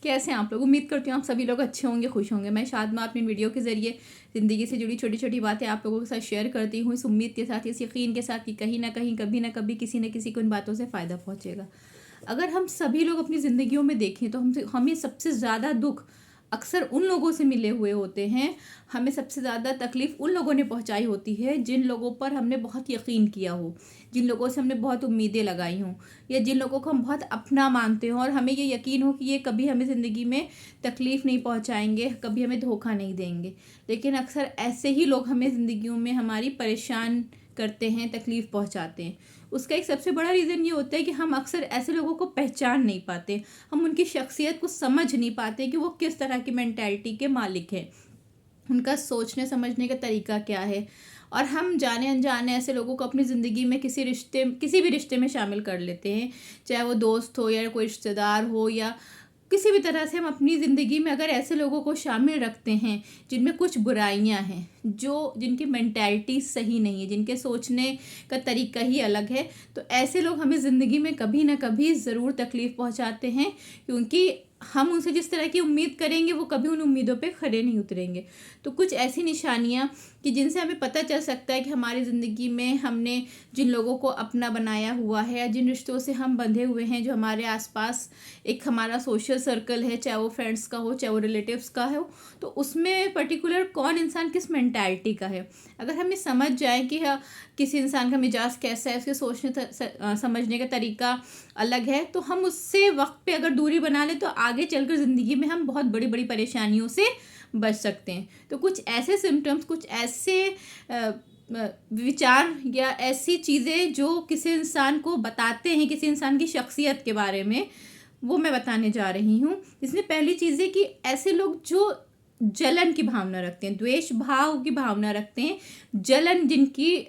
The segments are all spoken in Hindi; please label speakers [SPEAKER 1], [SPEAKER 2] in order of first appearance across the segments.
[SPEAKER 1] कैसे हैं आप लोग। उम्मीद करती हूँ आप सभी लोग अच्छे होंगे, खुश होंगे। मैं शादमा अपनी वीडियो के ज़रिए ज़िंदगी से जुड़ी छोटी छोटी बातें आप लोगों के साथ शेयर करती हूँ, इस उम्मीद के साथ, इस यकीन के साथ कि कहीं ना कहीं, कभी ना कभी, किसी न किसी को इन बातों से फ़ायदा पहुँचेगा। अगर हम सभी लोग अपनी ज़िंदगियों में देखें तो हमें सबसे ज़्यादा दुख अक्सर उन लोगों से मिले हुए होते हैं। हमें सबसे ज़्यादा तकलीफ़ उन लोगों ने पहुंचाई होती है जिन लोगों पर हमने बहुत यकीन किया हो, जिन लोगों से हमने बहुत उम्मीदें लगाई हों, या जिन लोगों को हम बहुत अपना मानते हों और हमें ये यकीन हो कि ये कभी हमें ज़िंदगी में तकलीफ़ नहीं पहुंचाएंगे, कभी हमें धोखा नहीं देंगे। लेकिन अक्सर ऐसे ही लोग हमें ज़िंदगियों में हमारी परेशान करते हैं, तकलीफ़ पहुंचाते हैं। उसका एक सबसे बड़ा रीज़न ये होता है कि हम अक्सर ऐसे लोगों को पहचान नहीं पाते, हम उनकी शख्सियत को समझ नहीं पाते कि वो किस तरह की मेंटालिटी के मालिक हैं, उनका सोचने समझने का तरीका क्या है। और हम जाने अनजाने ऐसे लोगों को अपनी ज़िंदगी में किसी भी रिश्ते में शामिल कर लेते हैं, चाहे वो दोस्त हो या कोई रिश्तेदार हो, या किसी भी तरह से हम अपनी ज़िंदगी में अगर ऐसे लोगों को शामिल रखते हैं जिनमें कुछ बुराइयां हैं, जिनकी मेंटालिटी सही नहीं है, जिनके सोचने का तरीका ही अलग है, तो ऐसे लोग हमें ज़िंदगी में कभी ना कभी ज़रूर तकलीफ़ पहुंचाते हैं, क्योंकि हम उनसे जिस तरह की उम्मीद करेंगे वो कभी उन उम्मीदों पे खरे नहीं उतरेंगे। तो कुछ ऐसी निशानियाँ कि जिनसे हमें पता चल सकता है कि हमारी ज़िंदगी में हमने जिन लोगों को अपना बनाया हुआ है या जिन रिश्तों से हम बंधे हुए हैं, जो हमारे आसपास एक हमारा सोशल सर्कल है, चाहे वो फ्रेंड्स का हो, चाहे वो रिलेटिव्स का हो, तो उसमें पर्टिकुलर कौन इंसान किस मेंटालिटी का है। अगर हमें समझ जाए कि हाँ, किसी इंसान का मिजाज कैसा है, उसके सोचने समझने का तरीका अलग है, तो हम उससे वक्त पे अगर दूरी बना लें तो आगे चलकर ज़िंदगी में हम बहुत बड़ी बड़ी परेशानियों से बच सकते हैं। तो कुछ ऐसे सिम्टम्स, कुछ ऐसे विचार या ऐसी चीज़ें जो किसी इंसान को बताते हैं किसी इंसान की शख्सियत के बारे में, वो मैं बताने जा रही हूँ। इसमें पहली चीज़ है कि ऐसे लोग जो जलन की भावना रखते हैं, द्वेष भाव की भावना रखते हैं, जलन जिनकी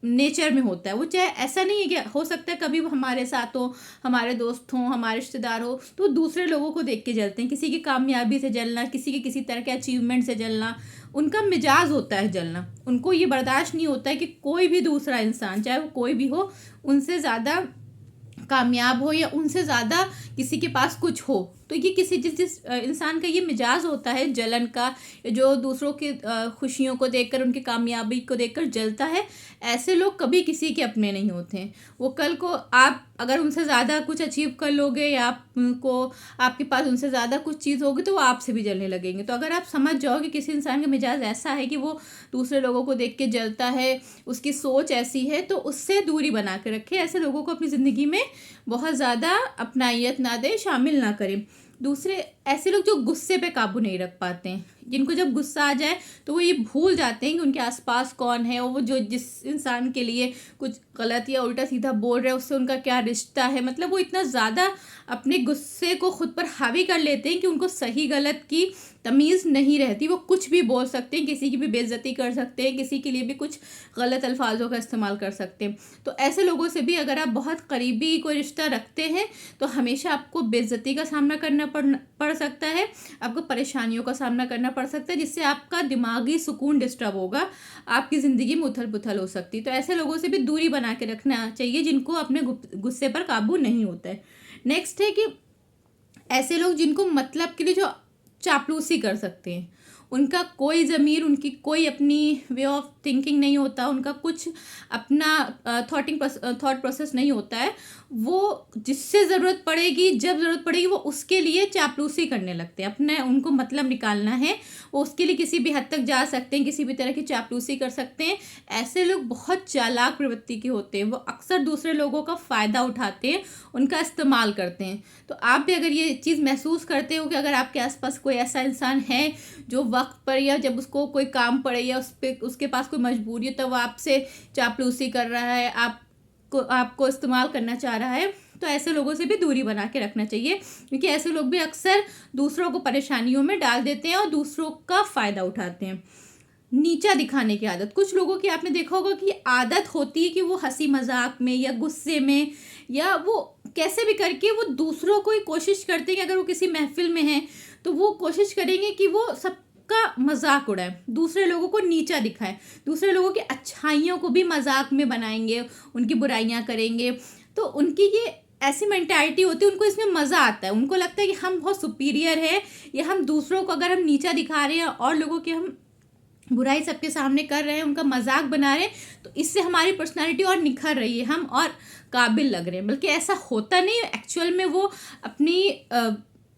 [SPEAKER 1] नेचर में होता है, वो चाहे ऐसा नहीं है कि हो सकता है कभी वो हमारे साथ हो, हमारे दोस्त हों, हमारे रिश्तेदार हो, तो दूसरे लोगों को देख के जलते हैं, किसी की कामयाबी से जलना, किसी के किसी तरह के अचीवमेंट से जलना, उनका मिजाज होता है जलना। उनको ये बर्दाश्त नहीं होता है कि कोई भी दूसरा इंसान, चाहे वो कोई भी हो, उनसे ज़्यादा कामयाब हो या उनसे ज़्यादा किसी के पास कुछ हो। तो ये जिस इंसान का ये मिजाज होता है जलन का, जो दूसरों की खुशियों को देखकर, उनकी कामयाबी को देखकर जलता है, ऐसे लोग कभी किसी के अपने नहीं होते हैं। वो कल को आप अगर उनसे ज़्यादा कुछ अचीव कर लोगे या आपके पास उनसे ज़्यादा कुछ चीज़ होगी तो वो आपसे भी जलने लगेंगे। तो अगर आप समझ जाओ कि किसी इंसान का मिजाज ऐसा है कि वो दूसरे लोगों को देख के जलता है, उसकी सोच ऐसी है, तो उससे दूरी बना के रखें। ऐसे लोगों को अपनी ज़िंदगी में बहुत ज़्यादा अपनाइयत ना दें, शामिल ना करें। दूसरे ऐसे लोग जो गुस्से पे काबू नहीं रख पाते हैं, जिनको जब गुस्सा आ जाए तो वो ये भूल जाते हैं कि उनके आसपास कौन है, और वो जो जिस इंसान के लिए कुछ गलत या उल्टा सीधा बोल रहे हैं उससे उनका क्या रिश्ता है। मतलब वो इतना ज़्यादा अपने गुस्से को खुद पर हावी कर लेते हैं कि उनको सही गलत की तमीज़ नहीं रहती। वो कुछ भी बोल सकते हैं, किसी की भी बेइज्जती कर सकते हैं, किसी के लिए भी कुछ गलत अल्फाजों का इस्तेमाल कर सकते हैं। तो ऐसे लोगों से भी अगर आप बहुत करीबी कोई रिश्ता रखते हैं तो हमेशा आपको बेइज्जती का सामना करना पड़ सकता है, आपको परेशानियों का सामना करना पड़ सकता है, जिससे आपका दिमागी सुकून डिस्टर्ब होगा, आपकी ज़िंदगी में उथल पुथल हो सकती है। तो ऐसे लोगों से भी दूरी बना के रखना चाहिए जिनको अपने गुस्से पर काबू नहीं होता है। नेक्स्ट है कि ऐसे लोग जिनको मतलब के लिए जो चापलूसी कर सकते हैं, उनका कोई ज़मीर, उनकी कोई अपनी वे ऑफ थिंकिंग नहीं होता, उनका कुछ अपना थॉट प्रोसेस नहीं होता है। वो जिससे ज़रूरत पड़ेगी, जब ज़रूरत पड़ेगी, वो उसके लिए चापलूसी करने लगते हैं। अपने उनको मतलब निकालना है, वो उसके लिए किसी भी हद तक जा सकते हैं, किसी भी तरह की चापलूसी कर सकते हैं। ऐसे लोग बहुत चालाक प्रवृत्ति के होते हैं, वो अक्सर दूसरे लोगों का फ़ायदा उठाते हैं, उनका इस्तेमाल करते हैं। तो आप भी अगर ये चीज़ महसूस करते हो कि अगर आपके आसपास कोई ऐसा इंसान है जो वक्त पर या जब उसको कोई काम पड़े या उसके पास कोई मजबूरी है, तो वो आपसे चापलूसी कर रहा है, आपको इस्तेमाल करना चाह रहा है, तो ऐसे लोगों से भी दूरी बना के रखना चाहिए, क्योंकि ऐसे लोग भी अक्सर दूसरों को परेशानियों में डाल देते हैं और दूसरों का फ़ायदा उठाते हैं। नीचा दिखाने की आदत, कुछ लोगों की आपने देखा होगा कि आदत होती है कि वो हंसी मजाक में या गुस्से में या वो कैसे भी करके वो दूसरों को ही कोशिश करते हैं कि अगर वो किसी महफिल में हैं तो वो कोशिश करेंगे कि वो सबका मजाक उड़ाए, दूसरे लोगों को नीचा दिखाए, दूसरे लोगों की अच्छाइयों को भी मजाक में बनाएंगे, उनकी बुराइयां करेंगे। तो उनकी ये ऐसी मेंटालिटी होती है, उनको इसमें मज़ा आता है, उनको लगता है कि हम बहुत सुपीरियर है, या हम दूसरों को अगर हम नीचा दिखा रहे हैं और लोगों की हम बुराई सबके सामने कर रहे हैं, उनका मजाक बना रहे हैं, तो इससे हमारी पर्सनालिटी और निखर रही है, हम और काबिल लग रहे हैं। बल्कि ऐसा होता नहीं है, एक्चुअल में वो अपनी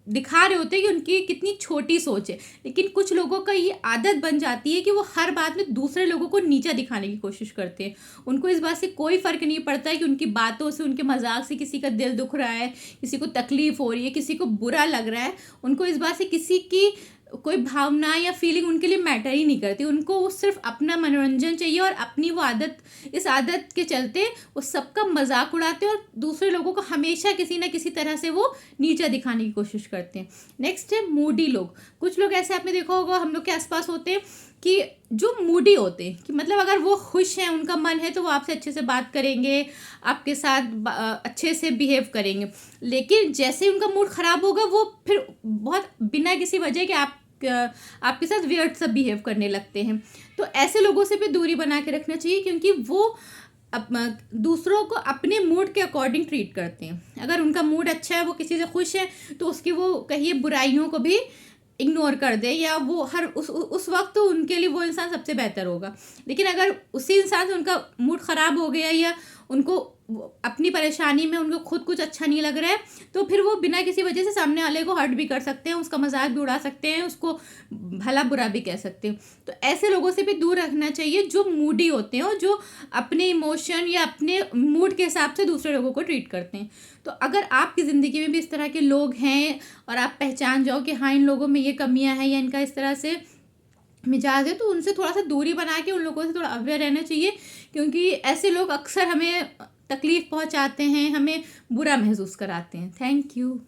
[SPEAKER 1] दिखा रहे होते हैं कि उनकी कितनी छोटी सोच है। लेकिन कुछ लोगों का ये आदत बन जाती है कि वो हर बात में दूसरे लोगों को नीचा दिखाने की कोशिश करते हैं। उनको इस बात से कोई फ़र्क नहीं पड़ता है कि उनकी बातों से, उनके मजाक से किसी का दिल दुख रहा है, किसी को तकलीफ़ हो रही है, किसी को बुरा लग रहा है। उनको इस बात से किसी की कोई भावना या फीलिंग उनके लिए मैटर ही नहीं करती। उनको वो सिर्फ अपना मनोरंजन चाहिए, और अपनी वो आदत, इस आदत के चलते वो सबका मजाक उड़ाते हैं और दूसरे लोगों को हमेशा किसी ना किसी तरह से वो नीचा दिखाने की कोशिश करते हैं। नेक्स्ट है मूडी लोग। कुछ लोग ऐसे आपने देखा होगा, हम लोग के आसपास होते हैं कि जो मूडी होते हैं, कि मतलब अगर वो खुश हैं, उनका मन है, तो वो आपसे अच्छे से बात करेंगे, आपके साथ अच्छे से बिहेव करेंगे। लेकिन जैसे ही उनका मूड ख़राब होगा, वो फिर बहुत बिना किसी वजह के आपके साथ वियर्ड सा बिहेव करने लगते हैं। तो ऐसे लोगों से भी दूरी बना के रखना चाहिए, क्योंकि वो दूसरों को अपने मूड के अकॉर्डिंग ट्रीट करते हैं। अगर उनका मूड अच्छा है, वो किसी से खुश है, तो उसकी वो कहिए बुराइयों को भी इग्नोर कर दे, या वो हर उस वक्त तो उनके लिए वो इंसान सबसे बेहतर होगा। लेकिन अगर उसी इंसान से उनका मूड ख़राब हो गया, या उनको अपनी परेशानी में उनको खुद कुछ अच्छा नहीं लग रहा है, तो फिर वो बिना किसी वजह से सामने वाले को हर्ट भी कर सकते हैं, उसका मजाक भी उड़ा सकते हैं, उसको भला बुरा भी कह सकते हैं। तो ऐसे लोगों से भी दूर रखना चाहिए जो मूडी होते हैं, और जो अपने इमोशन या अपने मूड के हिसाब से दूसरे लोगों को ट्रीट करते हैं। तो अगर आपकी ज़िंदगी में भी इस तरह के लोग हैं, और आप पहचान जाओ कि हाँ, इन लोगों में ये कमियां हैं, या इनका इस तरह से मिजाज है, तो उनसे थोड़ा सा दूरी बना के उन लोगों से थोड़ा अवेयर रहना चाहिए। क्योंकि ऐसे लोग अक्सर हमें तकलीफ़ पहुंचाते हैं, हमें बुरा महसूस कराते हैं। Thank you.